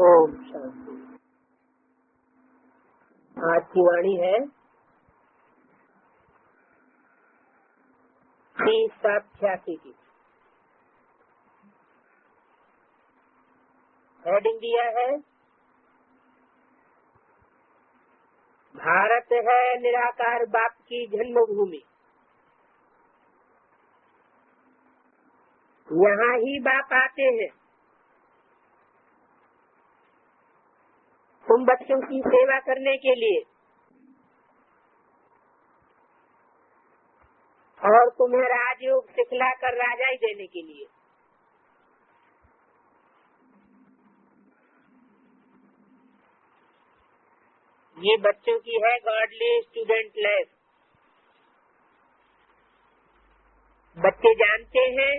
ओम शांति। आज की वाणी है 30/7/86 की। हेडिंग दिया है भारत है निराकार बाप की जन्मभूमि। यहाँ ही बाप आते हैं तुम बच्चों की सेवा करने के लिए और तुम्हें राजयोग सिखलाकर राजाई देने के लिए। ये बच्चों की है गॉडली स्टूडेंट लाइफ। बच्चे जानते हैं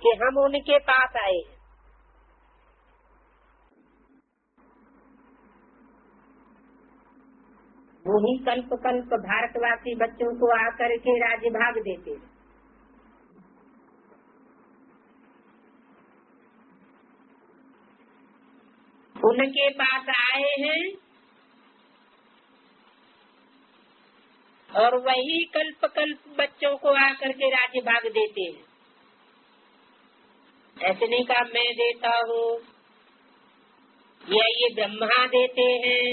कि हम उनके पास आए हैं। वही कल्प कल्प भारतवासी बच्चों को आकर के राज्य भाग देते हैं। उनके पास आए हैं और वही कल्प कल्प बच्चों को आकर के राज्य भाग देते हैं। ऐसे नहीं कहा मैं देता हूँ या ये ब्रह्मा देते हैं।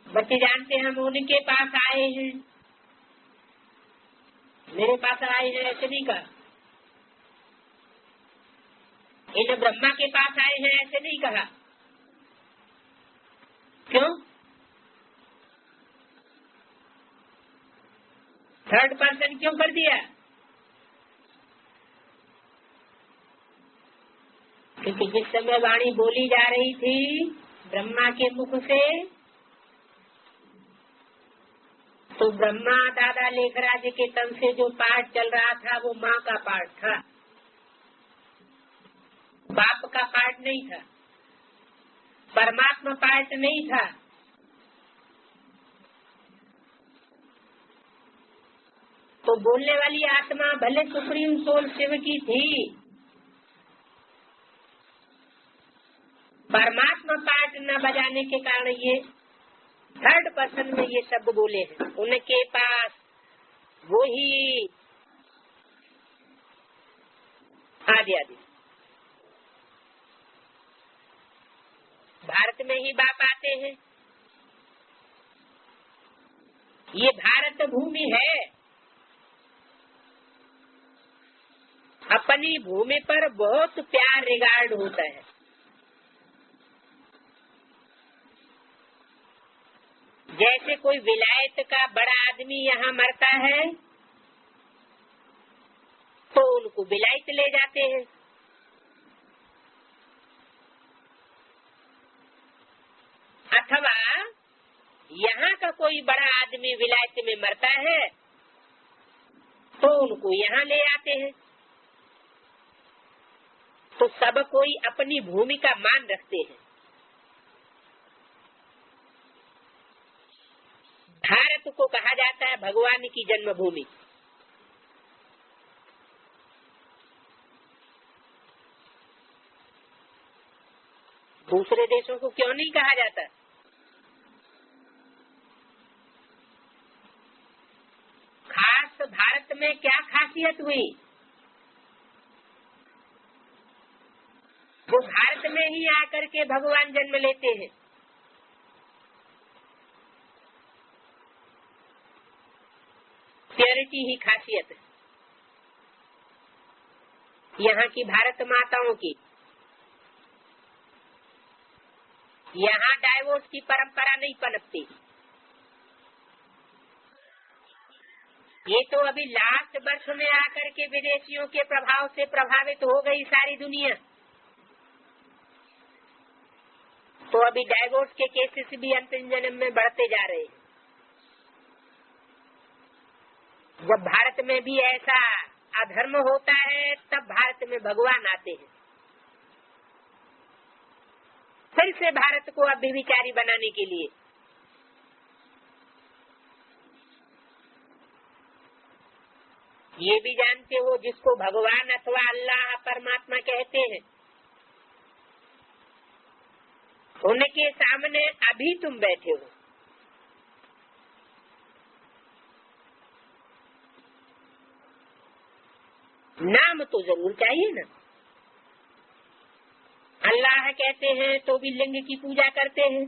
बच्चे जानते हैं हम उनके पास आए हैं, मेरे पास आए हैं ऐसे नहीं कहा। इन ब्रह्मा के पास आए हैं ऐसे नहीं कहा। क्यों? थर्ड पर्सन क्यों कर दिया? क्योंकि जिस समय वाणी बोली जा रही थी ब्रह्मा के मुख से, तो ब्रह्मा दादा लेखराज के तन से जो पाठ चल रहा था वो माँ का पाठ था, बाप का पाठ नहीं था, परमात्मा पाठ नहीं था। तो बोलने वाली आत्मा भले सुप्रीम सोल शिव की थी, परमात्मा पाठ न बजाने के कारण ये थर्ड पर्सन में ये शब्द बोले हैं। उनके पास वही आदि आदि। भारत में ही बाप आते हैं। ये भारत भूमि है। अपनी भूमि पर बहुत प्यार रिगार्ड होता है। जैसे कोई विलायत का बड़ा आदमी यहाँ मरता है तो उनको विलायत ले जाते हैं। अथवा यहाँ का कोई बड़ा आदमी विलायत में मरता है तो उनको यहाँ ले आते हैं। तो सब कोई अपनी भूमि का मान रखते हैं। भारत को कहा जाता है भगवान की जन्मभूमि। दूसरे देशों को क्यों नहीं कहा जाता? खास भारत में क्या खासियत हुई? वो भारत में ही आकर के भगवान जन्म लेते हैं। प्योरिटी ही खासियत है यहाँ की भारत माताओं की। यहाँ डाइवोर्स की परंपरा नहीं पनपती। ये तो अभी लास्ट वर्ष में आकर के विदेशियों के प्रभाव से प्रभावित हो गई सारी दुनिया। तो अभी डाइवोर्स के केसेस भी अंतिम जन्म में बढ़ते जा रहे हैं। जब भारत में भी ऐसा अधर्म होता है तब भारत में भगवान आते हैं फिर से भारत को अब विचारी बनाने के लिए। ये भी जानते हो जिसको भगवान अथवा अल्लाह परमात्मा कहते हैं, उनके सामने अभी तुम बैठे हो, नाम तो जरूर चाहिए ना। अल्लाह कहते हैं तो भी लिंग की पूजा करते हैं।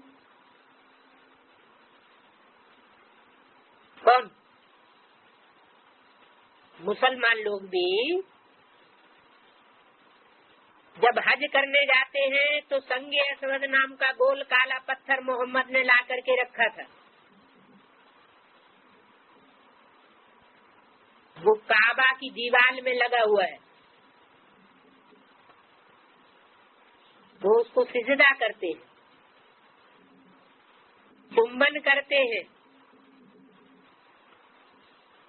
कौन? मुसलमान लोग भी जब हज करने जाते हैं तो संगे असवद नाम का गोल काला पत्थर मोहम्मद ने ला करके रखा था। वो काबा की दीवार में लगा हुआ है, वो उसको सिजदा करते हैं, चुंबन करते हैं।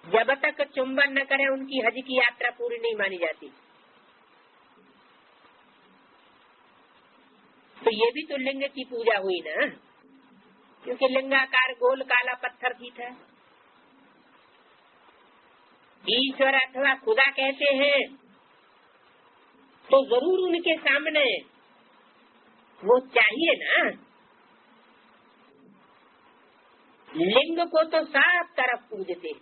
जब तक चुंबन न करें उनकी हज की यात्रा पूरी नहीं मानी जाती। तो ये भी तो लिंग की पूजा हुई ना, क्योंकि लिंगाकार गोल काला पत्थर भी था। ईश्वर अथवा खुदा कहते हैं तो जरूर उनके सामने वो चाहिए ना। लिंग को तो सब तरफ पूजते,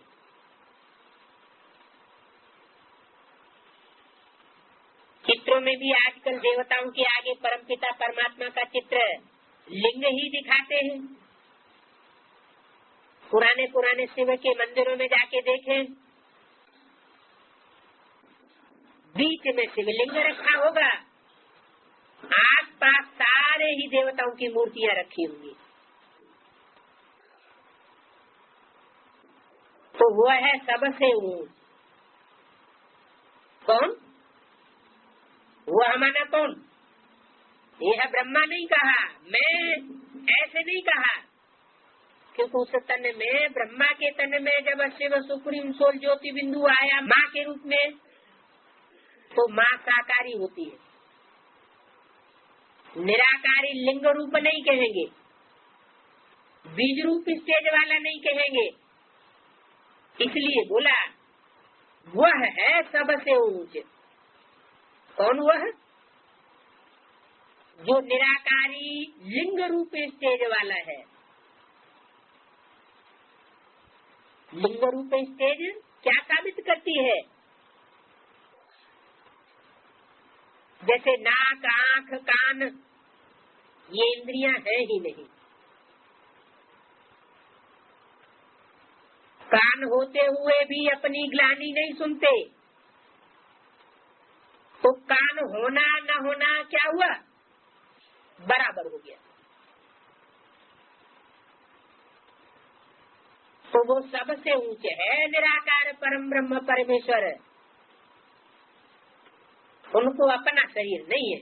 चित्रों में भी आजकल देवताओं के आगे परमपिता परमात्मा का चित्र लिंग ही दिखाते हैं। पुराने शिव के मंदिरों में जाके देखें, बीच में शिवलिंग रखा होगा, आसपास सारे ही देवताओं की मूर्तियां रखी होंगी। तो वो है सबसे ऊंच। कौन? वो हमारा कौन? ये है ब्रह्मा नहीं कहा, मैं ऐसे नहीं कहा, क्योंकि उस तन में, ब्रह्मा के तन में जब शिव सुप्रीम सोल ज्योति बिंदु आया माँ के रूप में, तो माँ साकारी होती है, निराकारी लिंग रूप नहीं कहेंगे, बीज रूप स्टेज वाला नहीं कहेंगे। इसलिए बोला वह है सबसे ऊंच। कौन वह? जो निराकारी लिंग रूप स्टेज वाला है। लिंग रूप स्टेज क्या साबित करती है? जैसे नाक, आंख, कान, ये इंद्रियां है ही नहीं। कान होते हुए भी अपनी ग्लानि नहीं सुनते, तो कान होना न होना क्या हुआ? बराबर हो गया। तो वो सबसे ऊंचे है, निराकार परम ब्रह्म परमेश्वर। उनको अपना शरीर नहीं है।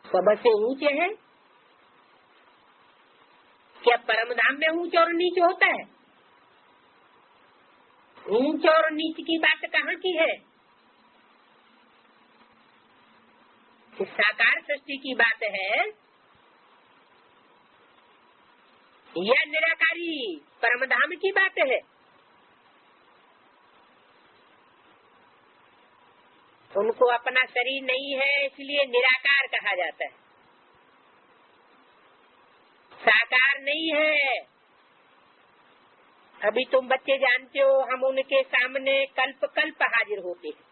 सबसे ऊंचे है। क्या परमधाम में ऊंच और नीच होता है? ऊंच और नीच की बात कहाँ की है? साकार सृष्टि की बात है या निराकारी परमधाम की बात है? उनको अपना शरीर नहीं है, इसलिए निराकार कहा जाता है। साकार नहीं है। अभी तुम बच्चे जानते हो, हम उनके सामने कल्प कल्प हाजिर होते हैं।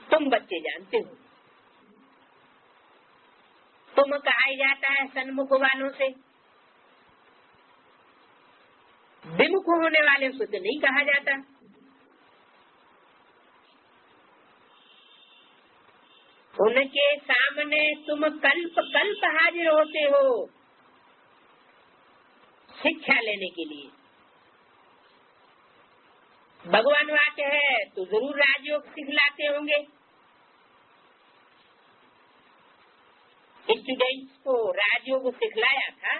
तुम बच्चे जानते हो। तुम कहा जाता है सन्मुख वालों से, विमुख होने वाले से तो नहीं कहा जाता। उनके सामने तुम कल्प कल्प हाजिर होते हो शिक्षा लेने के लिए। भगवान वाक्य है तो जरूर राजयोग सिखलाते होंगे। स्टूडेंट्स को राजयोग सिखलाया था।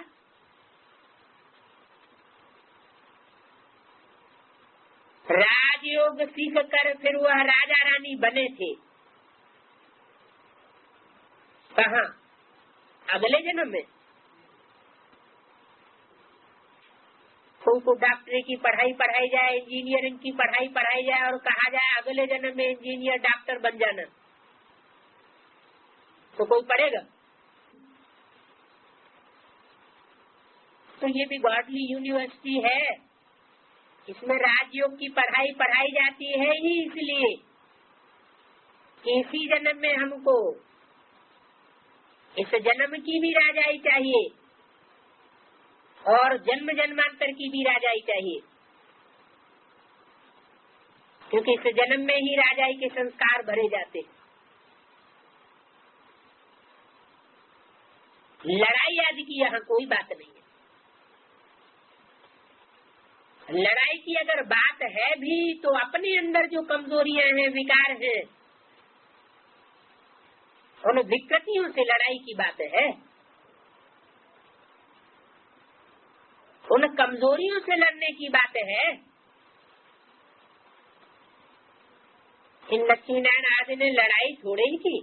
राजयोग सीख कर फिर वह राजा रानी बने थे। कहाँ? अगले जन्म में। उनको डॉक्टरी की पढ़ाई पढ़ाई जाए, इंजीनियरिंग की पढ़ाई पढ़ाई जाए और कहा जाए अगले जन्म में इंजीनियर डॉक्टर बन जाना, तो कोई पढ़ेगा? तो ये भी गॉडली यूनिवर्सिटी है, इसमें राजयोग की पढ़ाई पढ़ाई जाती है ही इसलिए कि इसी जन्म में हमको इस जन्म की भी राजाई चाहिए और जन्म जन्मांतर की भी राजाई चाहिए, क्योंकि इस जन्म में ही राजाई के संस्कार भरे जाते हैं। लड़ाई आदि की यहाँ कोई बात नहीं है। लड़ाई की अगर बात है भी तो अपने अंदर जो कमजोरियां हैं, विकार हैं, उन विकृतियों से लड़ाई की बात है। उन कमजोरियों से लड़ने की बात है। इन लक्ष्मीनारायण आदि ने लड़ाई थोड़े ही की,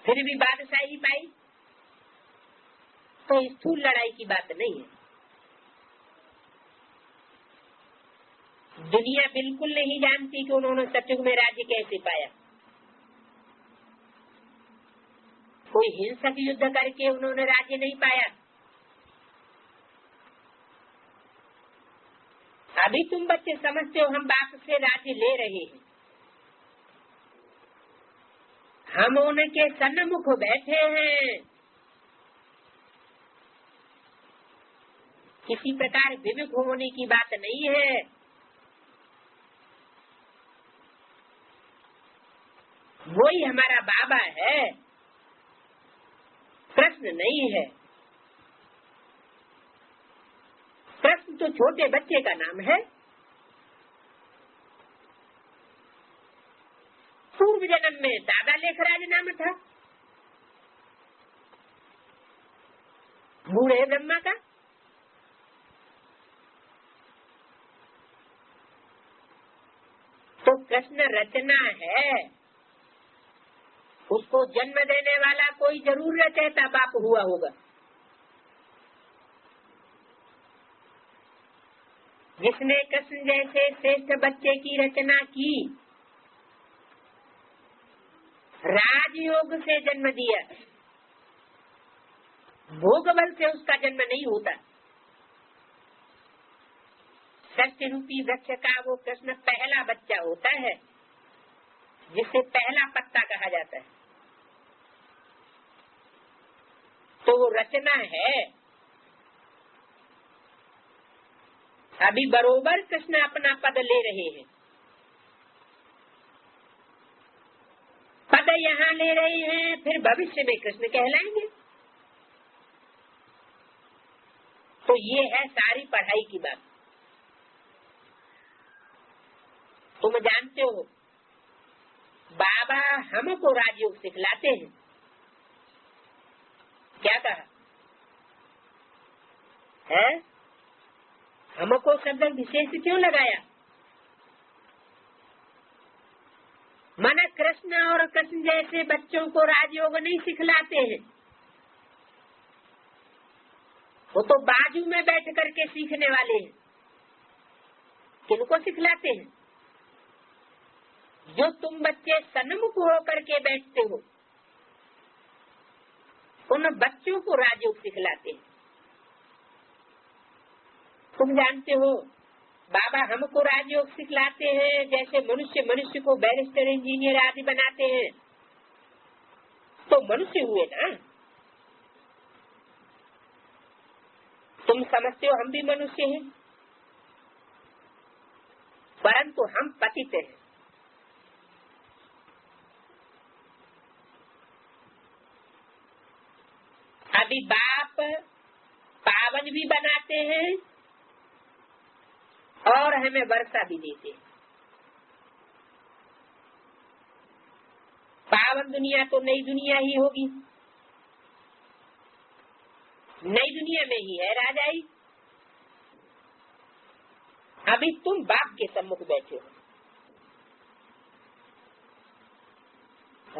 फिर भी बादशाही पाई, तो स्थूल लड़ाई की बात नहीं है। दुनिया बिल्कुल नहीं जानती कि उन्होंने सतयुग में राज्य कैसे पाया। कोई हिंसक युद्ध करके उन्होंने राज्य नहीं पाया। अभी तुम बच्चे समझते हो हम बाप से राज्य ले रहे हैं, हम उनके सन्मुख बैठे हैं, किसी प्रकार विमुख होने की बात नहीं है। वही हमारा बाबा है, कृष्ण नहीं है। कृष्ण तो छोटे बच्चे का नाम है। पूर्व जन्म में दादा लेखराज नाम था बूढ़े ब्रह्मा का। तो कृष्ण रचना है, उसको जन्म देने वाला कोई जरूर रचयिता बाप हुआ होगा। जिसने कृष्ण जैसे श्रेष्ठ बच्चे की रचना की, राजयोग से जन्म दिया, भोग बल से उसका जन्म नहीं होता। सत्य रूपी वृक्ष का वो कृष्ण पहला बच्चा होता है, जिसे पहला पत्ता कहा जाता है। तो वो रचना है। अभी बरोबर कृष्ण अपना पद ले रहे हैं। पद यहाँ ले रहे हैं, फिर भविष्य में कृष्ण कहलाएंगे। तो ये है सारी पढ़ाई की बात। तुम जानते हो बाबा हमको राजयोग सिखलाते हैं। क्या कहा है? हमको शब्द विशेष क्यों लगाया? माना कृष्ण और कृष्ण जैसे बच्चों को राजयोग नहीं सिखलाते हैं, वो तो बाजू में बैठ करके सीखने वाले हैं। किनको सिखलाते हैं? जो तुम बच्चे सन्मुख होकर के बैठते हो, उन बच्चों को राजयोग सिखलाते हैं। तुम जानते हो बाबा हमको राजयोग सिखलाते हैं, जैसे मनुष्य को बैरिस्टर इंजीनियर आदि बनाते हैं, तो मनुष्य हुए ना। तुम समझते हो हम भी मनुष्य हैं, परंतु हम पतित हैं। अभी बाप पावन भी बनाते हैं और हमें वर्षा भी देते हैं। पावन दुनिया तो नई दुनिया ही होगी, नई दुनिया में ही है राजाई। अभी तुम बाप के सम्मुख बैठे हो,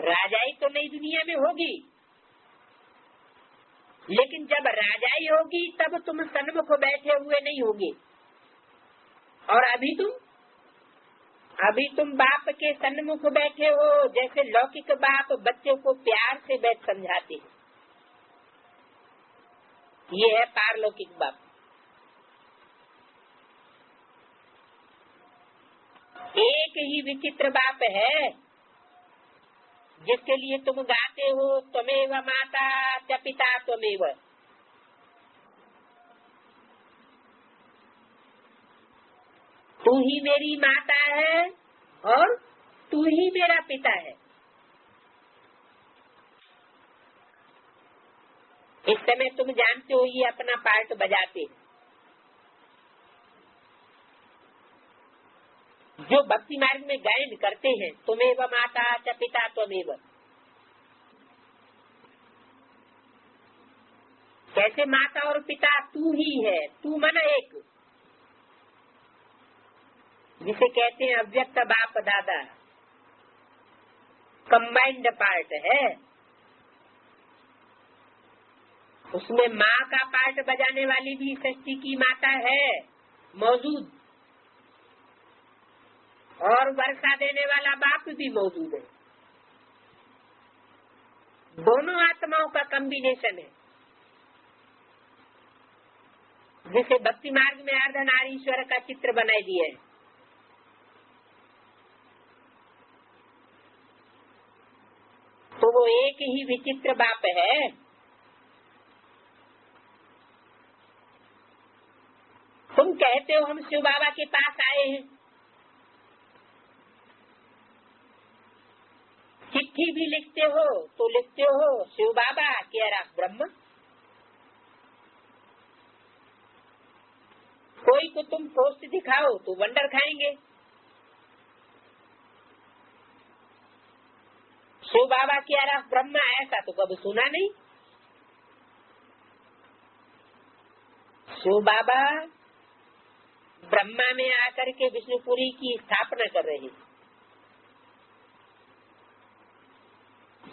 राजाई तो नई दुनिया में होगी, लेकिन जब राजाई होगी तब तुम सन्मुख बैठे हुए नहीं होगे। और अभी तुम बाप के सन्मुख बैठे हो, जैसे लौकिक बाप बच्चों को प्यार से बैठ समझाते हैं। ये है पारलौकिक बाप। एक ही विचित्र बाप है जिसके लिए तुम गाते हो, त्वमेव माता च पिता त्वमेव। तू ही मेरी माता है और तू ही मेरा पिता है। इस समय तुम जानते हो ये अपना पार्ट बजाते। जो भक्ति मार्ग में गायन करते हैं, त्वमेव माता च पिता त्वमेव। कैसे माता और पिता तू ही है, तू मन एक, जिसे कहते हैं अव्यक्त बाप दादा, कंबाइंड पार्ट है। उसमें माँ का पार्ट बजाने वाली भी सृष्टि की माता है मौजूद, और वर्षा देने वाला बाप भी मौजूद है। दोनों आत्माओं का कॉम्बिनेशन है, जिसे भक्ति मार्ग में अर्धनारीश्वर का चित्र बनाई दिया है। तो वो एक ही विचित्र बाप है। तुम कहते हो हम शिव बाबा के पास आए हैं, चिट्ठी भी लिखते हो तो लिखते हो शिव बाबा केयर ऑफ ब्रह्म। कोई को तुम पोस्ट दिखाओ तो वंडर खाएंगे। शिव बाबा केयर ऑफ ब्रह्म ऐसा तो कभी सुना नहीं। शिव बाबा ब्रह्मा में आकर के विष्णुपुरी की स्थापना कर रहे हैं,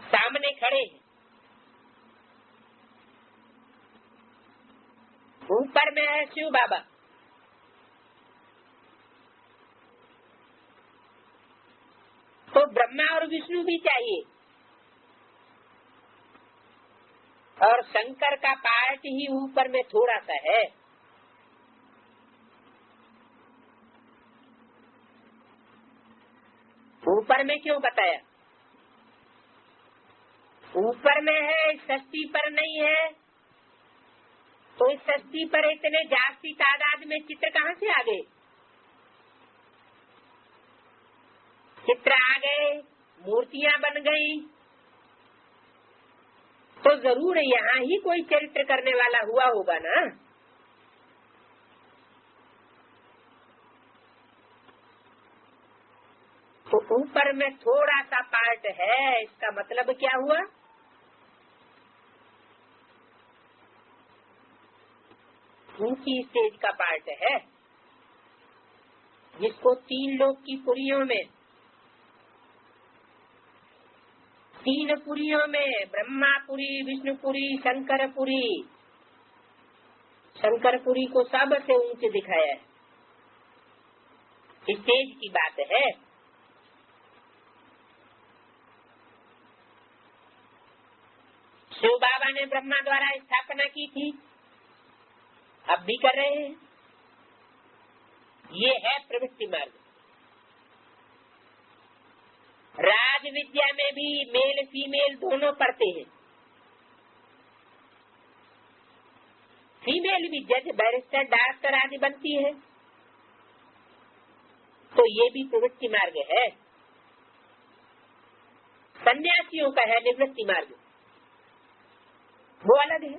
सामने खड़े हैं। ऊपर में है शिव बाबा, तो ब्रह्मा और विष्णु भी चाहिए, और शंकर का पार्ट ही ऊपर में थोड़ा सा है। ऊपर में क्यों बताया? ऊपर में है, षष्ठी पर नहीं है। तो इस षष्ठी पर इतने जास्ती तादाद में चित्र कहाँ से आ गए? चित्र आ गए, मूर्तियां बन गई, तो जरूर यहाँ ही कोई चरित्र करने वाला हुआ होगा ना। तो ऊपर में थोड़ा सा पार्ट है, इसका मतलब क्या हुआ? ऊंची स्टेज का पार्ट है, जिसको 3 लोक की पुरियों में, 3 पुरियों में ब्रह्मापुरी, विष्णुपुरी, शंकरपुरी, शंकरपुरी को सबसे ऊंचे दिखाया है। स्टेज की बात है। शिव बाबा ने ब्रह्मा द्वारा स्थापना की थी, अब भी कर रहे हैं। ये है प्रवृत्ति मार्ग। राज विद्या में भी मेल फीमेल दोनों पढ़ते हैं। फीमेल भी जज, बैरिस्टर, डॉक्टर आदि बनती है, तो ये भी प्रवृत्ति मार्ग है। सन्यासियों का है निवृत्ति मार्ग, वो अलग है।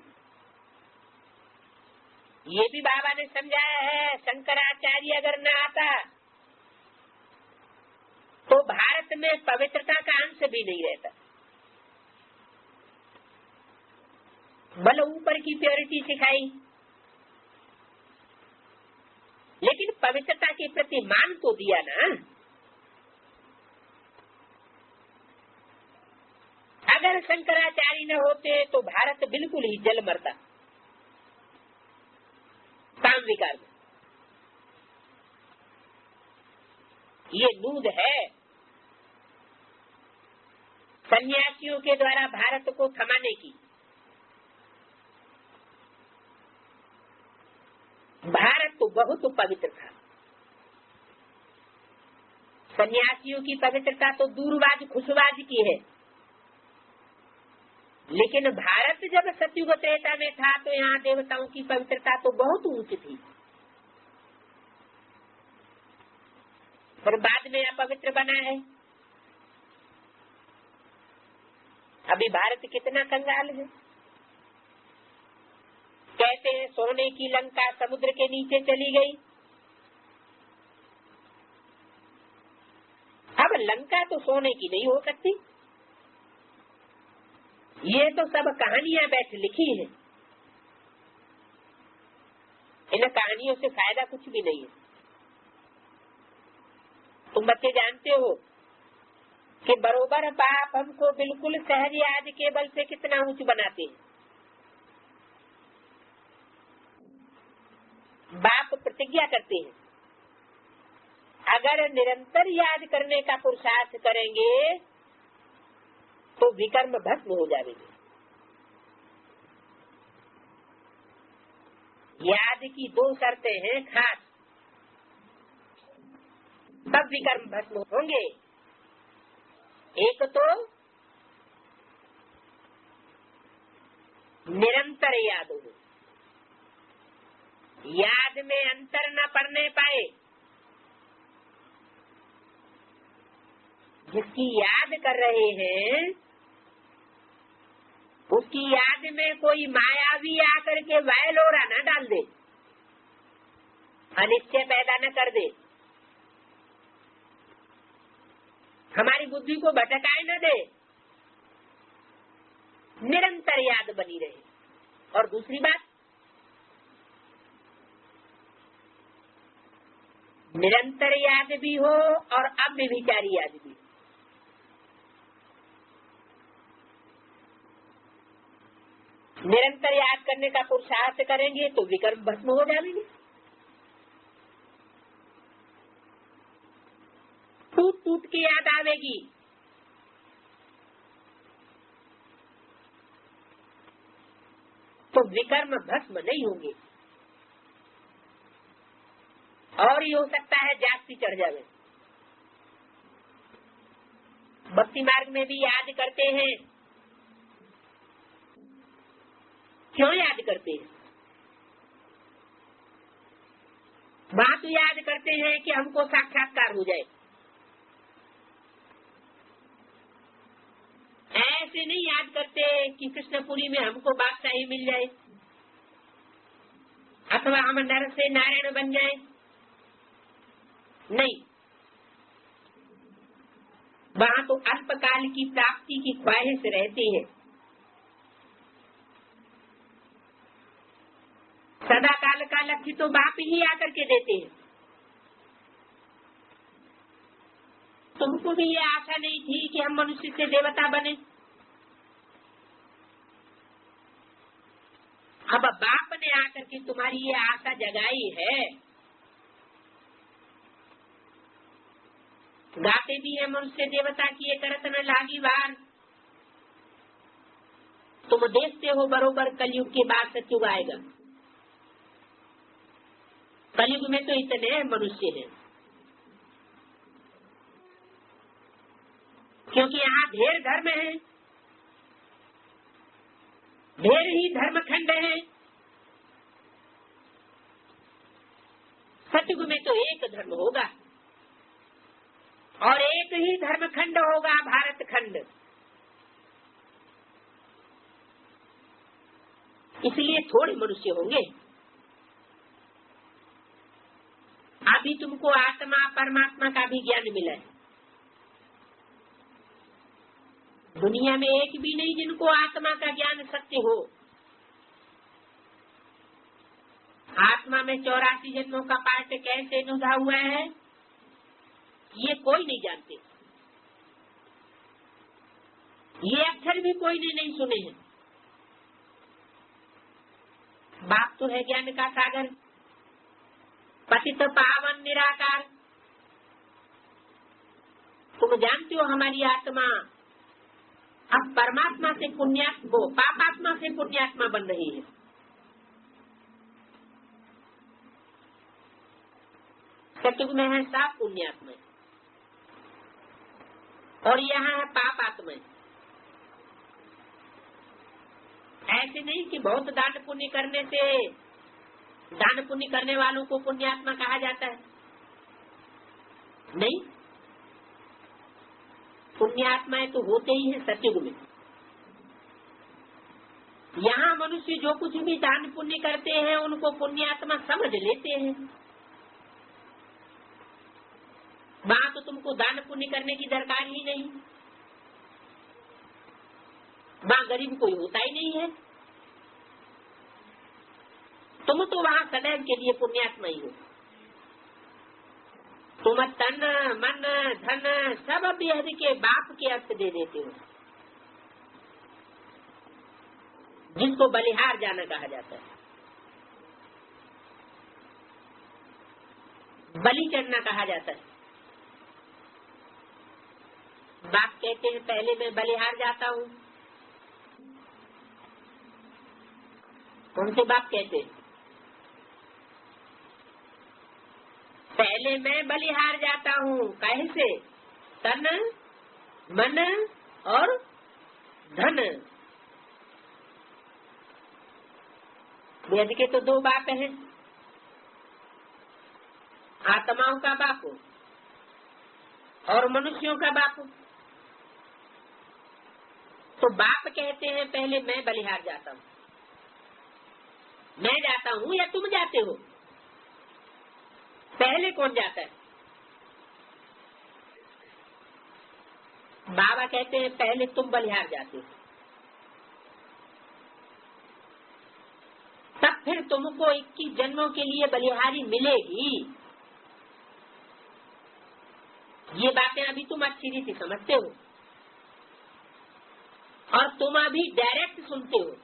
ये भी बाबा ने समझाया है। शंकराचार्य अगर न आता तो भारत में पवित्रता का अंश भी नहीं रहता। भले ऊपर की प्योरिटी सिखाई, लेकिन पवित्रता के प्रति मान तो दिया ना। अगर शंकराचार्य न होते तो भारत बिल्कुल ही जल मरता काम विकार में। ये नूद है सन्यासियों के द्वारा भारत को थमाने की। भारत तो बहुत पवित्र था, सन्यासियों की पवित्रता तो दूरबाज खुशबाज की है, लेकिन भारत जब सतयुग त्रेता में था तो यहाँ देवताओं की पवित्रता तो बहुत ऊंच थी। फिर बाद में अपवित्र बना है। अभी भारत कितना कंगाल है। कहते हैं सोने की लंका समुद्र के नीचे चली गई। अब लंका तो सोने की नहीं हो सकती। ये तो सब कहानियां बैठ लिखी है। इन कहानियों से फायदा कुछ भी नहीं है। तुम बच्चे जानते हो कि बरोबर बाप हमको बिल्कुल सहज याद के बल से कितना ऊंच बनाते हैं। बाप प्रतिज्ञा करते हैं अगर निरंतर याद करने का पुरुषार्थ करेंगे तो विकर्म भस्म हो जाएंगे। याद की दो शर्तें हैं खास, तब विकर्म भस्म होंगे। एक तो निरंतर याद हो, याद में अंतर न पड़ने पाए। जिसकी याद कर रहे हैं उसकी याद में कोई मायावी आकर के वैलोरा न डाल दे, अनिश्चय पैदा न कर दे, हमारी बुद्धि को भटकाए न दे, निरंतर याद बनी रहे। और दूसरी बात, निरंतर याद भी हो और अव्यभिचारी याद भी। निरंतर याद करने का पुरुषार्थ करेंगे तो विकर्म भस्म हो जाएंगे। टूट टूट के याद आवेगी। तो विकर्म भस्म नहीं होंगे। और ये हो सकता है जाति चढ़ जावे। भक्ति मार्ग में भी याद करते हैं। क्यों याद करते हैं? वहां तो याद करते हैं कि हमको साक्षात्कार हो जाए। ऐसे नहीं याद करते कि कृष्णपुरी में हमको बादशाही मिल जाए अथवा हम नर से नारायण बन जाए। नहीं, वहाँ तो अल्पकाल की प्राप्ति की ख्वाहिश रहती है। सदा काल का लक्ष्य तो बाप ही आकर के देते हैं। तुमको भी ये आशा नहीं थी कि हम मनुष्य से देवता बने। अब बाप ने आकर के तुम्हारी ये आशा जगाई है। गाते भी है मनुष्य देवता की ये करत न लागी वार। तुम देखते हो बरोबर कलयुग के बाद सत्युग आएगा। कलयुग में तो इतने मनुष्य हैं क्योंकि यहाँ ढेर धर्म है, ढेर ही धर्मखंड है। सतयुग में तो एक धर्म होगा और एक ही धर्मखंड होगा, भारत खंड। इसलिए थोड़े मनुष्य होंगे। अभी तुमको आत्मा परमात्मा का भी ज्ञान मिला है। दुनिया में एक भी नहीं जिनको आत्मा का ज्ञान सत्य हो। आत्मा में 84 जन्मों का पाठ कैसे निभा हुआ है ये कोई नहीं जानते। ये अक्षर भी कोई ने नहीं सुने हैं। बाप तो है ज्ञान का सागर, पतित पावन निराकार। तुम जानते हो हमारी आत्मा अब परमात्मा से पुण्यात्मा, पापात्मा से पुण्यात्मा बन रही है। सतयुग में है साफ पुण्यात्मा और यहाँ है पापात्मा। ऐसे नहीं कि बहुत दान पुण्य करने से, दान पुण्य करने वालों को पुण्यात्मा कहा जाता है, नहीं। पुण्यात्माएं तो होते ही है सतयुग में। यहाँ मनुष्य जो कुछ भी दान पुण्य करते हैं उनको पुण्यात्मा समझ लेते हैं। वहाँ तो तुमको दान पुण्य करने की दरकार ही नहीं, वहाँ गरीब कोई होता ही नहीं है। तुम तो वहाँ सदैव के लिए पुण्यात्मा ही हो। तुम तन मन धन सब बेहद के बाप के अर्थ दे देते हो, जिसको बलिहार जाना कहा जाता है, बलि चढ़ना कहा जाता है। बाप कहते हैं पहले मैं बलिहार जाता हूँ। उनसे बाप कहते हैं पहले मैं बलिहार जाता हूँ। कैसे? तन मन और धन। वेद के तो दो बाप हैं, आत्माओं का बाप और मनुष्यों का बाप। तो बाप कहते हैं पहले मैं बलिहार जाता हूँ। मैं जाता हूँ या तुम जाते हो? पहले कौन जाता है? बाबा कहते हैं पहले तुम बलिहार जाते हो, तब फिर तुमको 21 जन्मों के लिए बलिहारी मिलेगी। ये बातें अभी तुम अच्छी रीति समझते हो और तुम अभी डायरेक्ट सुनते हो।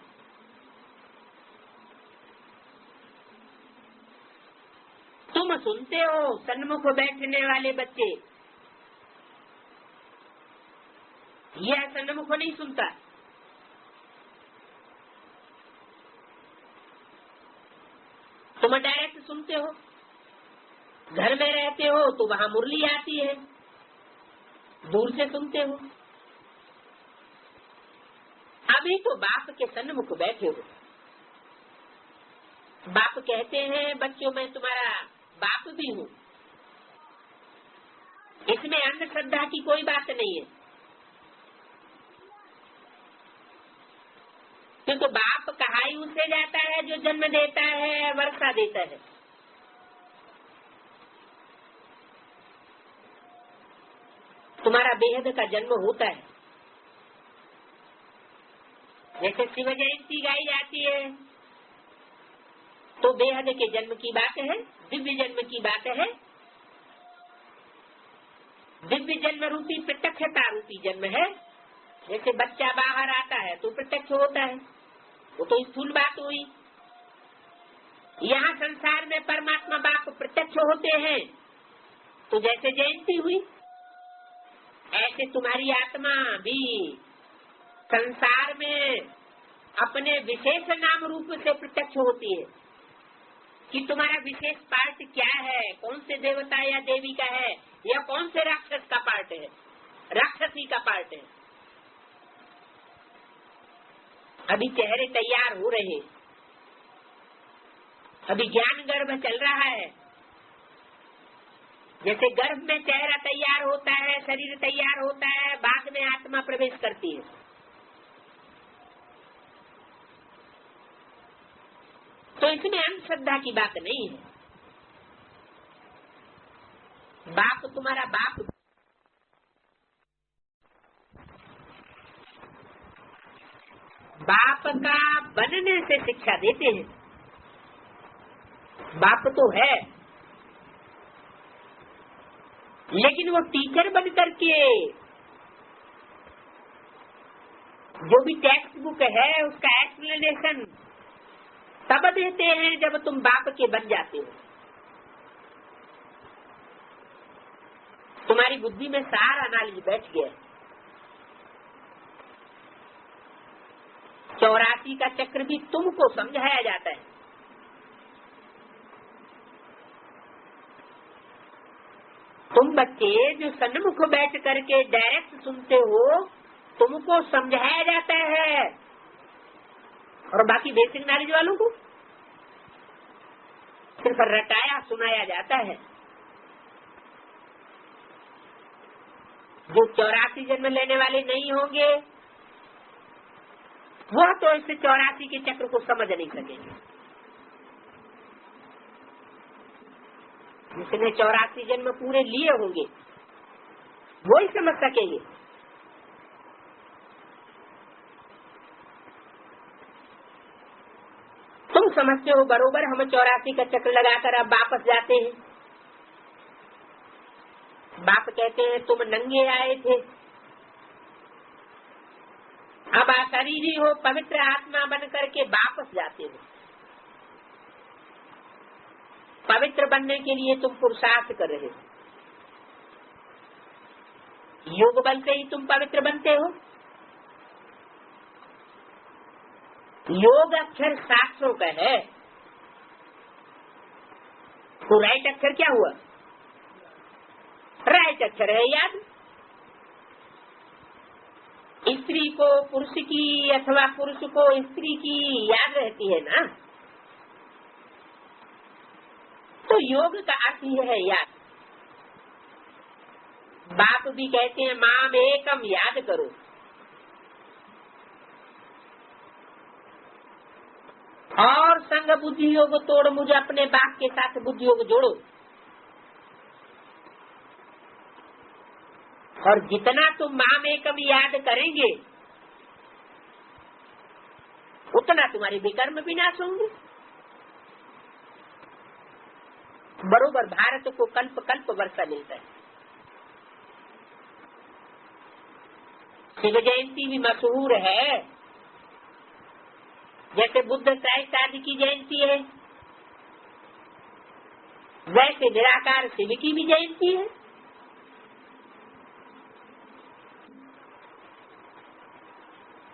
तुम सुनते हो सन्मुख बैठने वाले बच्चे, यह सन्मुख नहीं सुनता। तुम डायरेक्ट सुनते हो, घर में रहते हो तो वहाँ मुरली आती है, दूर से सुनते हो। अभी तो बाप के सन्मुख बैठे हो। बाप कहते हैं बच्चों मैं तुम्हारा बाप भी हूँ। इसमें अंधश्रद्धा की कोई बात नहीं है, क्योंकि बाप कहा ही उससे जाता है जो जन्म देता है, वर्षा देता है। तुम्हारा बेहद का जन्म होता है। जैसे शिव जयंती गाई जाती है तो बेहद के जन्म की बात है, दिव्य जन्म की बात है। दिव्य जन्म रूपी प्रत्यक्षता रूपी जन्म है। जैसे बच्चा बाहर आता है तो प्रत्यक्ष होता है, वो तो स्थूल बात हुई। यहाँ संसार में परमात्मा बाप प्रत्यक्ष होते हैं तो जैसे जयंती हुई, ऐसे तुम्हारी आत्मा भी संसार में अपने विशेष नाम रूप से प्रत्यक्ष होती है कि तुम्हारा विशेष पार्ट क्या है, कौन से देवता या देवी का है या कौन से राक्षस का पार्ट है, राक्षसी का पार्ट है। अभी चेहरे तैयार हो रहे, अभी ज्ञान गर्भ चल रहा है। जैसे गर्भ में चेहरा तैयार होता है, शरीर तैयार होता है, बाद में आत्मा प्रवेश करती है। तो इसमें अंधश्रद्धा की बात नहीं है। बाप तुम्हारा बाप, बाप का बनने से शिक्षा देते हैं। बाप तो है, लेकिन वो टीचर बन करके जो भी टेक्स्ट बुक है उसका एक्सप्लेनेशन तब देते हैं जब तुम बाप के बन जाते हो। तुम्हारी बुद्धि में सारा नॉलेज बैठ गया। 84 का चक्र भी तुमको समझाया जाता है। तुम बच्चे जो सन्मुख बैठ करके डायरेक्ट सुनते हो, तुमको समझाया जाता है, और बाकी बेसिक नॉलेज वालों को सिर्फ रटाया सुनाया जाता है। जो 84 जन्म लेने वाले नहीं होंगे वह तो इस 84 के चक्र को समझ नहीं सकेंगे। जिसने 84 जन्म पूरे लिए होंगे वो ही समझ सकेंगे। तुम समझते हो बरोबर हम 84 का चक्र लगाकर अब वापस जाते हैं। बाप कहते हैं तुम नंगे आए थे, अब शरीरी हो पवित्र आत्मा बन करके वापस जाते हो। पवित्र बनने के लिए तुम पुरुषार्थ कर रहे हो। योग बल से ही तुम पवित्र बनते हो। योग अक्षर शास्त्रों का है, तो राइट अक्षर क्या हुआ? राइट अक्षर है याद। स्त्री को पुरुष की अथवा पुरुष को स्त्री की याद रहती है ना, तो योग का अर्थ ही है याद। बाप भी कहते हैं माम एकम याद करो। और संग बुद्धि योग तोड़ मुझे अपने बाप के साथ बुद्धि योग जोड़ो। और जितना तुम माम एकम याद करेंगे उतना तुम्हारे विकर्म विनाश होंगे। बरोबर भारत को कल्प कल्प वर्षा मिलता है। शिव जयंती भी मशहूर है, जैसे बुद्ध क्राइस्ट आदि की जयंती है, वैसे निराकार शिव की भी जयंती है।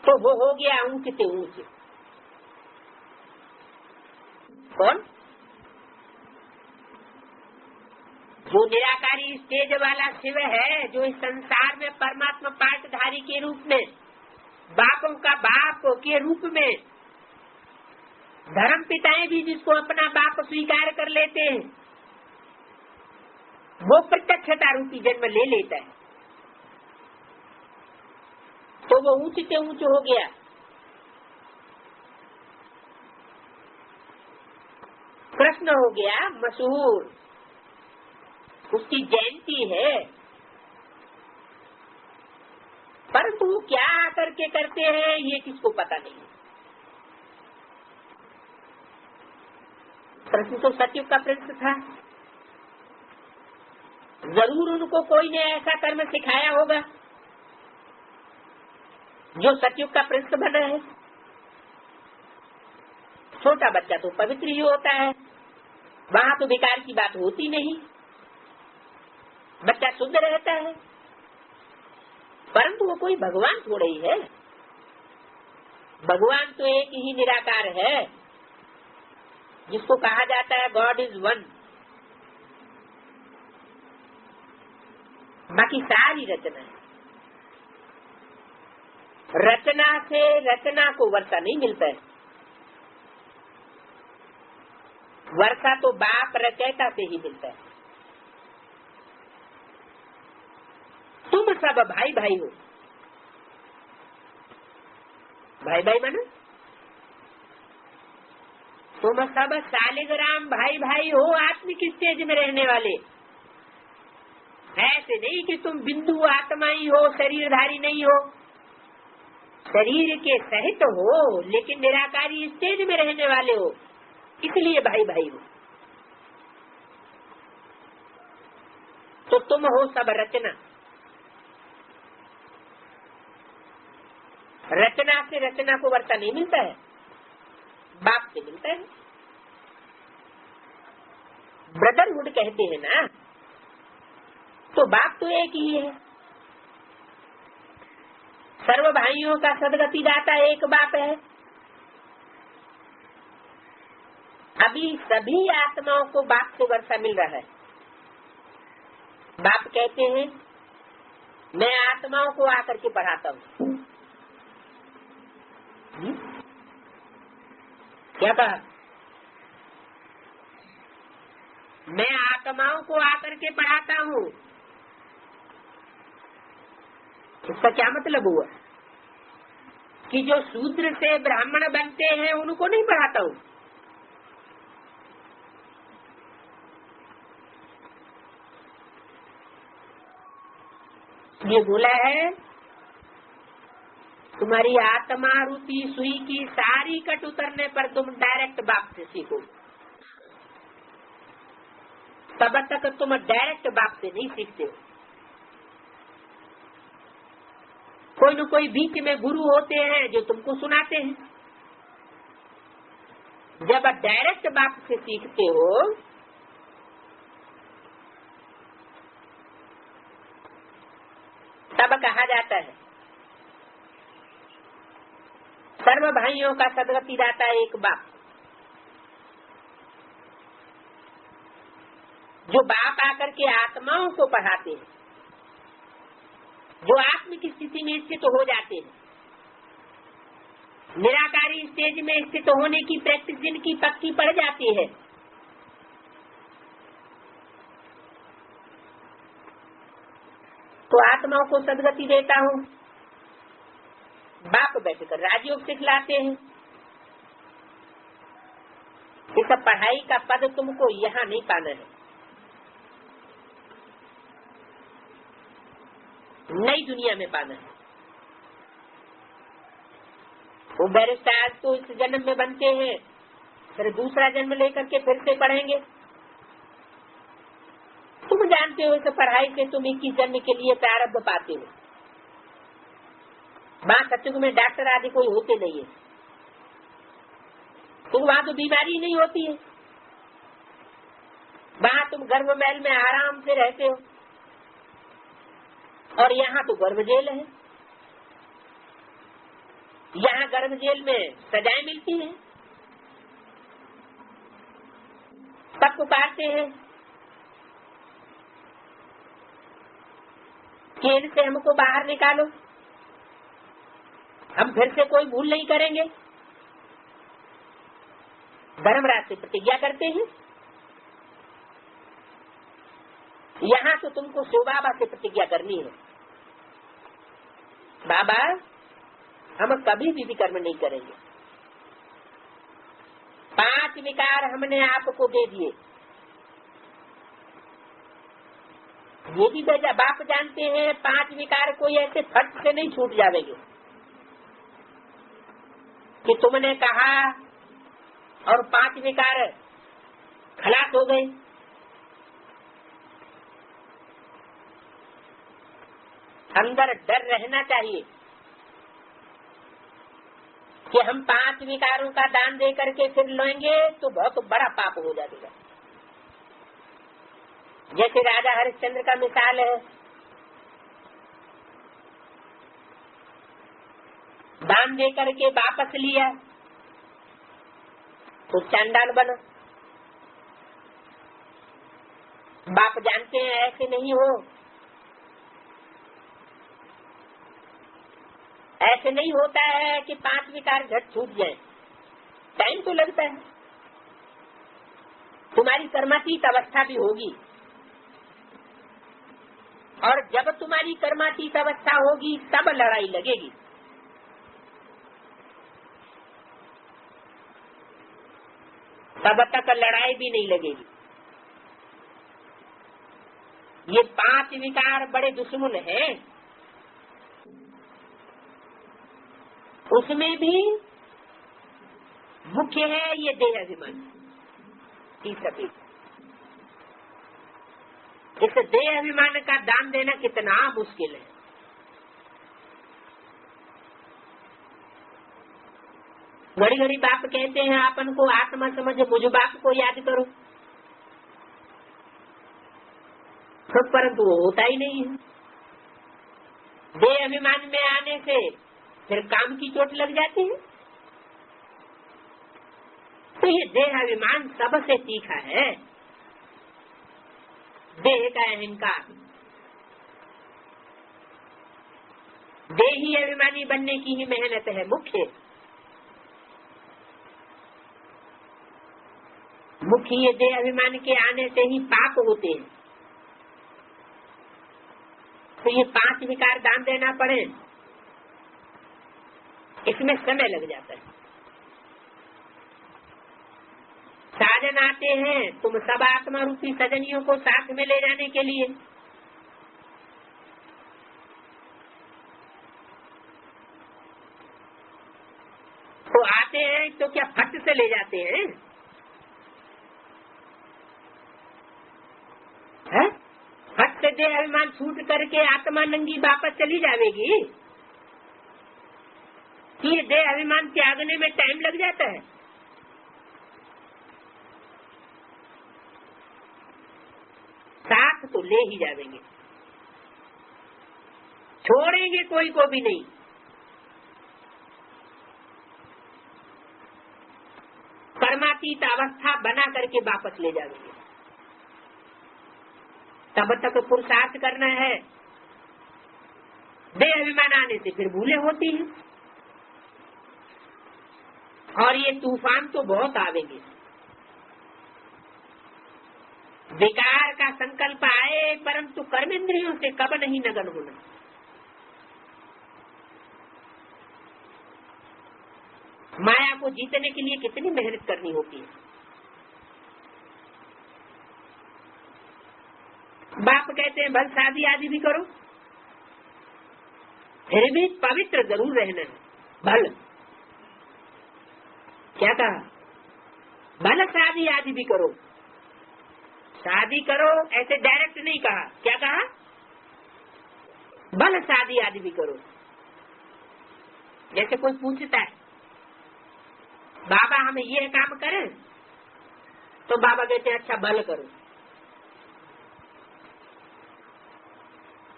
तो वो हो गया ऊंच से ऊंच। कौन? जो निराकारी स्टेज वाला शिव है, जो इस संसार में परमात्मा पाठधारी के रूप में, बापों का बाप के रूप में, धर्म पिताएं भी जिसको अपना बाप स्वीकार कर लेते हैं, वो प्रत्यक्षता रूपी जन्म ले लेता है। तो वो ऊंच से ऊंच हो गया। प्रश्न हो गया मशहूर, उसकी जयंती है, परंतु वो क्या करके करते हैं ये किसको पता नहीं। प्रश्न तो सतयुग का प्रिंस था, जरूर उनको कोई ने ऐसा कर्म सिखाया होगा जो सतयुग का प्रिंस बना है। छोटा बच्चा तो पवित्र ही होता है, वहाँ तो विकार की बात होती नहीं, बच्चा शुद्ध रहता है। परंतु वो कोई भगवान थोड़ा ही है। भगवान तो एक ही निराकार है, जिसको कहा जाता है गॉड इज वन। बाकी सारी रचना है। रचना से रचना को वर्षा नहीं मिलता है। वर्षा तो बाप रचयिता से ही मिलता है। तुम सब भाई भाई हो। भाई भाई मानो तुम सब शालिग्राम भाई भाई हो, आत्मिक स्टेज में रहने वाले। ऐसे नहीं कि तुम बिंदु आत्मा ही हो, शरीरधारी नहीं हो। शरीर के सहित हो लेकिन निराकारी स्टेज में रहने वाले हो, इसलिए भाई भाई हो। तो तुम हो सब रचना। रचना से रचना को वर्षा नहीं मिलता है, बाप से मिलता है। ब्रदरहुड कहते हैं ना, तो बाप तो एक ही है। सर्व भाइयों का सदगति दाता एक बाप है। अभी सभी आत्माओं को बाप से वर्षा मिल रहा है। बाप कहते हैं मैं आत्माओं को आकर के पढ़ाता हूँ। क्या कहा? मैं आत्माओं को आकर के पढ़ाता हूँ। इसका क्या मतलब हुआ कि जो शूद्र से ब्राह्मण बनते हैं उनको नहीं पढ़ाता हूँ। ये बोला है तुम्हारी आत्मा रूपी सुई की सारी कट उतरने पर तुम डायरेक्ट बाप से सीखो। तब तक तुम डायरेक्ट बाप से नहीं सीखते हो। कोई न कोई बीच में गुरु होते हैं जो तुमको सुनाते हैं। जब डायरेक्ट बाप से सीखते हो तब कहा जाता है सर्व भाइयों का सदगति दाता एक बाप। जो बाप आकर के आत्माओं को पढ़ाते हैं, जो आत्म की स्थिति में स्थित हो जाते हैं, निराकारी स्टेज में स्थित होने की प्रैक्टिस जिनकी पक्की पड़ जाती है, तो आत्माओं को सदगति देता हूँ। बाप बैठकर राजयोग सिखलाते हैं। इस पढ़ाई का पद तुमको यहाँ नहीं पाना है, नई दुनिया में पाना है। वो बैरिस्टर तो इस जन्म में बनते हैं, फिर दूसरा जन्म लेकर के फिर से पढ़ेंगे। तुम जानते हो इस पढ़ाई से तुम 21 जन्म के लिए प्रारब्ध पाते हो। वहाँ सत्युग में डॉक्टर आदि कोई होते नहीं है, तो वहाँ तो बीमारी नहीं होती है। वहाँ तुम गर्भ महल में आराम से रहते हो, और यहाँ तो गर्भ जेल है। यहाँ गर्भ जेल में सजाएं मिलती है, सब पुकारते हैं कि इनसे हमको बाहर निकालो, हम फिर से कोई भूल नहीं करेंगे। धर्मराज से प्रतिज्ञा करते हैं। यहाँ तो तुमको शिव बाबा से प्रतिज्ञा करनी है, बाबा हम कभी भी विकर्म नहीं करेंगे। 5 विकार हमने आपको दे दिए। ये भी बाप जानते हैं 5 विकार कोई ऐसे फट से नहीं छूट जाएंगे कि तुमने कहा और 5 विकार खलास हो गए। अंदर डर रहना चाहिए कि हम 5 विकारों का दान दे करके फिर लेंगे तो बहुत बड़ा पाप हो जाएगा। जैसे राजा हरिश्चंद्र का मिसाल है, दान दे करके वापस लिया तो चांडाल बना। बाप जानते हैं ऐसे नहीं हो, ऐसे नहीं होता है कि 5 विकार झट छूट जाए, टाइम तो लगता है। तुम्हारी कर्मातीत अवस्था भी होगी, और जब तुम्हारी कर्मातीत अवस्था होगी तब लड़ाई लगेगी। तब तक लड़ाई भी नहीं लगेगी। ये 5 विकार बड़े दुश्मन हैं। उसमें भी मुख्य है ये देह अभिमान। इस देह अभिमान का दान देना कितना मुश्किल है। घड़ी घड़ी बाप कहते हैं अपन को आत्मा समझ, मुझ बाप को याद करो, परंतु वो होता ही नहीं है। देह अभिमान में आने से फिर काम की चोट लग जाती है। तो ये देह अभिमान सबसे तीखा है, देह का अहंकार। देही अभिमानी बनने की ही मेहनत है मुख्य। ये देह अभिमान के आने से ही पाप होते हैं। तो ये 5 विकार दान देना पड़े, इसमें समय लग जाता है। साजन आते हैं तुम सब आत्मा रूपी सजनियों को साथ में ले जाने के लिए। तो आते हैं तो क्या फट से ले जाते हैं? फट से देह अभिमान छूट करके आत्मा नंगी वापस चली जाएगी कि ये देह अभिमान त्यागने में टाइम लग जाता है? साथ तो ले ही जाएंगे, छोड़ेंगे कोई को भी नहीं। परमातीत अवस्था बना करके वापस ले जाएंगे। तब तक पुरुषार्थ करना है। देह अभिमान आने से फिर भूलें होती हैं, और ये तूफान तो बहुत आवेंगे। विकार का संकल्प आए परंतु कर्मेंद्रियों से कब नहीं नगन होना। माया को जीतने के लिए कितनी मेहनत करनी होती है। बाप कहते हैं भल शादी आदि भी करो, फिर भी पवित्र जरूर रहना है। भल क्या कहा? भल शादी आदि भी करो। शादी करो ऐसे डायरेक्ट नहीं कहा, क्या कहा? भल शादी आदि भी करो। जैसे कोई पूछता है बाबा हमें ये काम करें, तो बाबा कहते हैं अच्छा भल करो।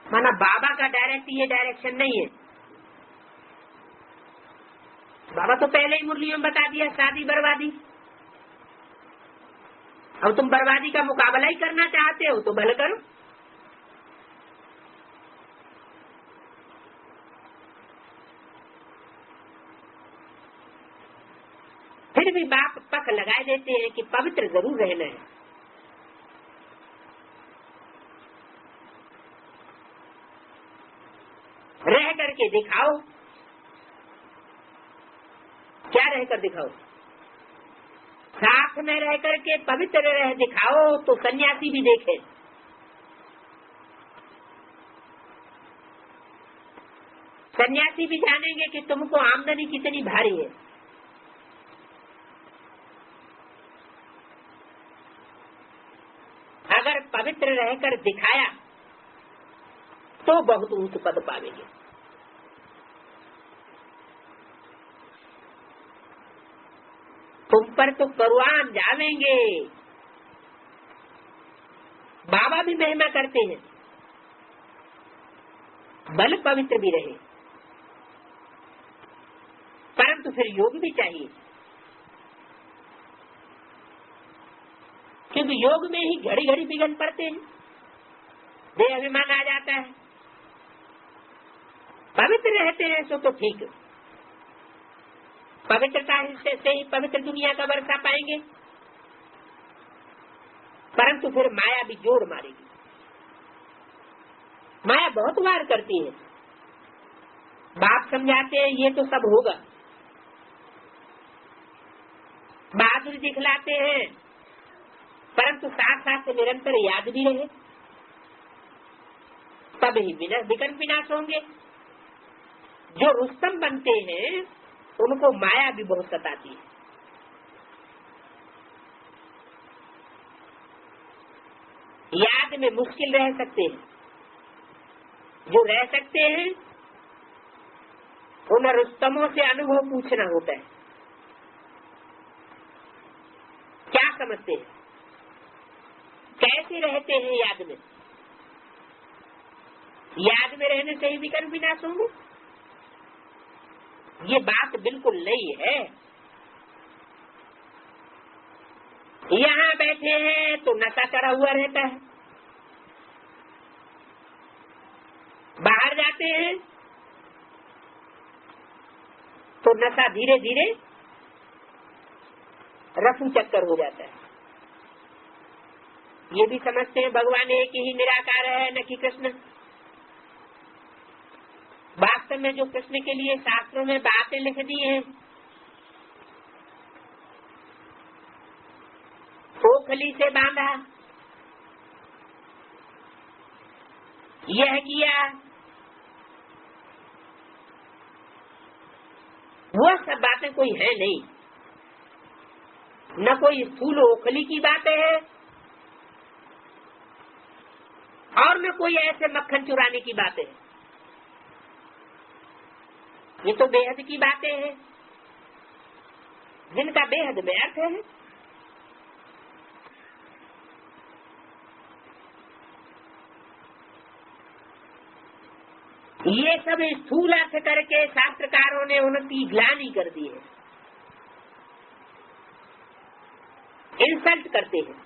माना बाबा का डायरेक्ट ये डायरेक्शन नहीं है। बाबा तो पहले ही मुरलियों में बता दिया शादी बर्बादी। अब तुम बर्बादी का मुकाबला ही करना चाहते हो तो भले करो। फिर भी बाप पक लगाए देते हैं कि पवित्र जरूर रहना है। रह करके दिखाओ। क्या रह कर दिखाओ? साथ में रह करके पवित्र रह दिखाओ तो सन्यासी भी देखे। सन्यासी भी जानेंगे कि तुमको आमदनी कितनी भारी है। अगर पवित्र रहकर दिखाया तो बहुत ऊंच पद पावेंगे। तुम पर तो परवान जावेंगे। बाबा भी महिमा करते हैं, बल पवित्र भी रहे, परंतु फिर योग भी चाहिए, क्योंकि योग में ही घड़ी घड़ी विघ्न पड़ते हैं, देह अभिमान आ जाता है। पवित्र रहते हैं सो तो ठीक, पवित्रता से ही पवित्र दुनिया का वर्षा पाएंगे, परंतु फिर माया भी जोर मारेगी। माया बहुत वार करती है। बाप समझाते हैं ये तो सब होगा, बहादुरी दिखलाते हैं, परंतु साथ साथ निरंतर याद भी रहे, तब ही विघ्न विनाश होंगे। जो रुस्तम बनते हैं उनको माया भी बहुत सताती है। याद में मुश्किल रह सकते हैं, जो रह सकते हैं उन रुस्तमों से अनुभव पूछना होता है। समझते हैं, कैसे रहते हैं याद में? याद में रहने से ही विकर्म विनाश होंगे? ये बात बिल्कुल नहीं है। यहाँ बैठे हैं तो नशा चढ़ा हुआ रहता है, बाहर जाते हैं तो नशा धीरे धीरे रफू चक्कर हो जाता है। ये भी समझते हैं भगवान एक ही निराकार है, न कि कृष्ण। वास्तव में जो कृष्ण के लिए शास्त्रों में बातें लिख दी हैं, ओखली से बांधा, यह किया, वह सब बातें कोई है नहीं। न कोई स्थूल ओखली की बातें है और न कोई ऐसे मक्खन चुराने की बातें है। ये तो बेहद की बातें हैं जिनका बेहद में अर्थ है। ये सब स्थूल अर्थ करके शास्त्रकारों ने उनकी ग्लानि कर दी है, इंसल्ट करते हैं।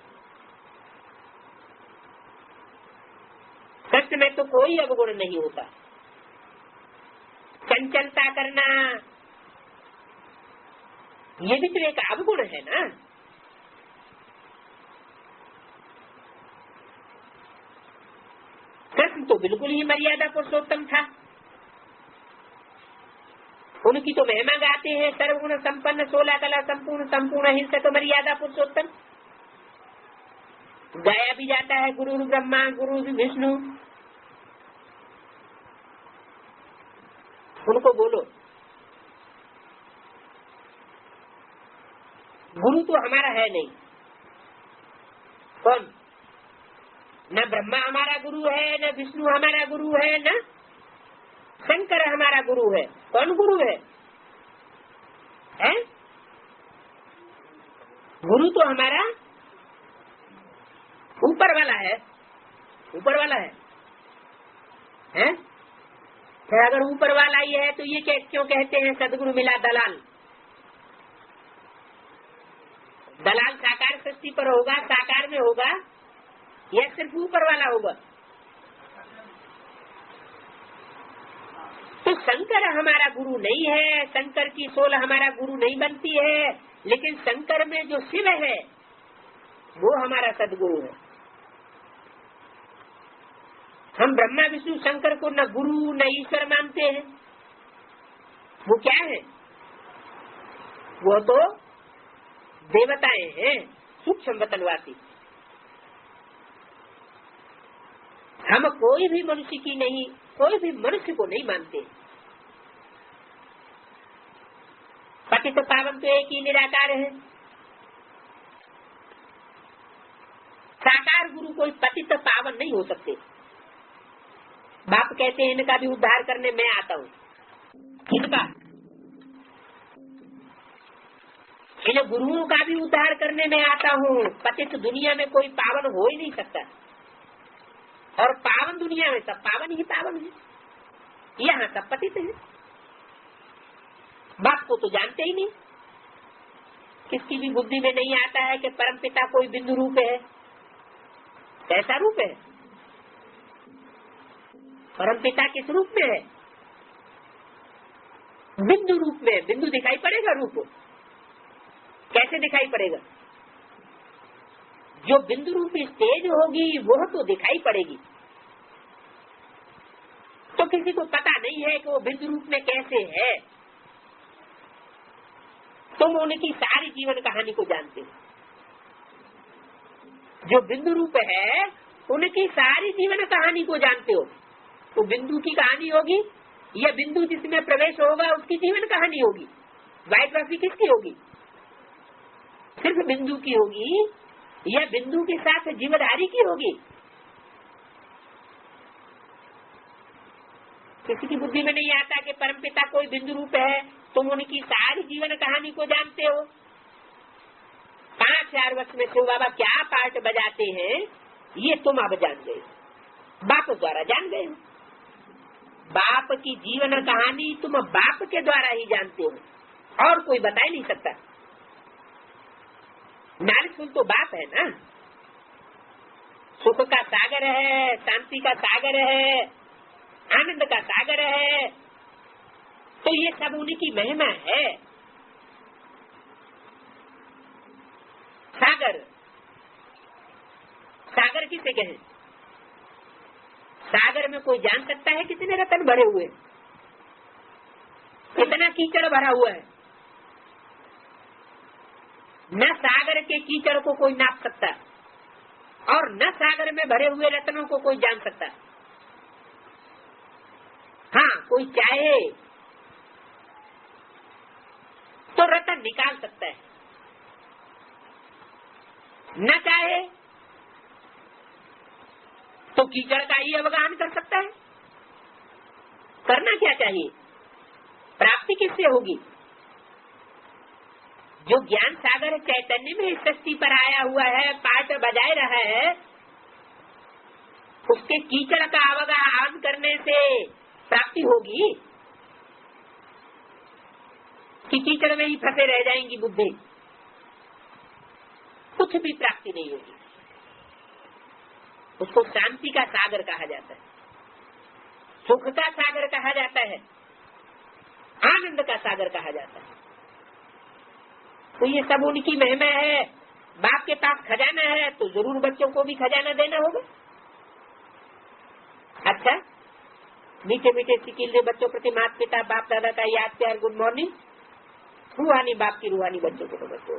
सत्य में तो कोई अवगुण नहीं होता। चंचलता करना ये भी तो एक अवगुण है ना। कृष्ण तो बिल्कुल ही मर्यादा पुरुषोत्तम था। उनकी तो महिमा गाते हैं, सर्वगुण संपन्न, 16 कला संपूर्ण, संपूर्ण हिंसक, मर्यादा पुरुषोत्तम। गाया भी जाता है गुरु ब्रह्मा गुरु विष्णु। उनको बोलो, गुरु तो हमारा है नहीं। कौन? न ब्रह्मा हमारा गुरु है, न विष्णु हमारा गुरु है, न शंकर हमारा गुरु है। कौन गुरु है? गुरु तो हमारा ऊपर वाला है, ऊपर वाला है? तो अगर ऊपर वाला ही है तो ये क्यों कहते हैं सदगुरु मिला दलाल? दलाल साकार सृष्टि पर होगा, साकार में होगा, यह सिर्फ ऊपर वाला होगा। तो शंकर हमारा गुरु नहीं है, शंकर की सोल हमारा गुरु नहीं बनती है, लेकिन शंकर में जो शिव है वो हमारा सदगुरु है। हम ब्रह्मा विष्णु शंकर को न गुरु न ईश्वर मानते हैं। वो क्या है? वो तो देवताएं हैं, सूक्ष्म वतनवासी। हम कोई भी मनुष्य की नहीं, कोई भी मनुष्य को नहीं मानते। पतित पावन तो एक ही निराकार है। साकार गुरु कोई पतित पावन नहीं हो सकते। बाप कहते हैं इनका भी उद्धार करने मैं आता हूँ। इनका, इन गुरुओं का भी उद्धार करने में आता हूँ। पतित दुनिया में कोई पावन हो ही नहीं सकता, और पावन दुनिया में सब पावन ही पावन है। यहाँ सब पतित है। बाप को तो जानते ही नहीं। किसकी भी बुद्धि में नहीं आता है कि परमपिता कोई बिंदु रूप है। कैसा रूप है? परमपिता किस रूप में है? बिंदु रूप में। बिंदु दिखाई पड़ेगा रूप? कैसे दिखाई पड़ेगा? जो बिंदु रूपी स्टेज होगी वह तो दिखाई पड़ेगी। तो किसी को पता नहीं है कि वो बिंदु रूप में कैसे है। तुम उनकी सारी जीवन कहानी को जानते हो। जो बिंदु रूप है उनकी सारी जीवन कहानी को जानते हो। तो बिंदु की कहानी होगी या बिंदु जिसमें प्रवेश होगा उसकी जीवन कहानी होगी? बायोग्राफी किसकी होगी? सिर्फ बिंदु की होगी या बिंदु के साथ जीवधारी की होगी? किसी की बुद्धि में नहीं आता कि परमपिता कोई बिंदु रूप है। तुम उनकी सारी जीवन कहानी को जानते हो। 5000 वर्ष में शिव बाबा क्या पार्ट बजाते हैं ये तुम अब जान गए, बाप द्वारा जान गए। बाप की जीवन कहानी तुम बाप के द्वारा ही जानते हो, और कोई बता ही नहीं सकता। नारद तो बाप है ना, सुख का सागर है, शांति का सागर है, आनंद का सागर है, तो ये सब उनकी महिमा है। सागर, सागर किसे कहें? सागर में कोई जान सकता है कितने रतन भरे हुए, कितना कीचड़ भरा हुआ है? न सागर के कीचड़ को कोई नाप सकता, और न सागर में भरे हुए रत्नों को कोई जान सकता। हाँ, कोई चाहे तो रतन निकाल सकता है, न चाहे तो कीचड़ का ही अवगाहन कर सकता है। करना क्या चाहिए? प्राप्ति किससे होगी? जो ज्ञान सागर चैतन्य में इस सृष्टि पर आया हुआ है, पाठ बजाए रहा है, उसके कीचड़ का अवगाहन करने से प्राप्ति होगी कि कीचड़ में ही फंसे रह जाएंगी बुद्धि? कुछ भी प्राप्ति नहीं होगी। उसको शांति का सागर कहा जाता है, सुख का सागर कहा जाता है, आनंद का सागर कहा जाता है। तो ये सब उनकी महिमा है। बाप के पास खजाना है तो जरूर बच्चों को भी खजाना देना होगा। अच्छा, मीठे मीठे सिकिल बच्चों प्रति माता पिता बाप दादा का याद प्यार, गुड मॉर्निंग। रूहानी बाप की रूहानी बच्चों को तो बच्चों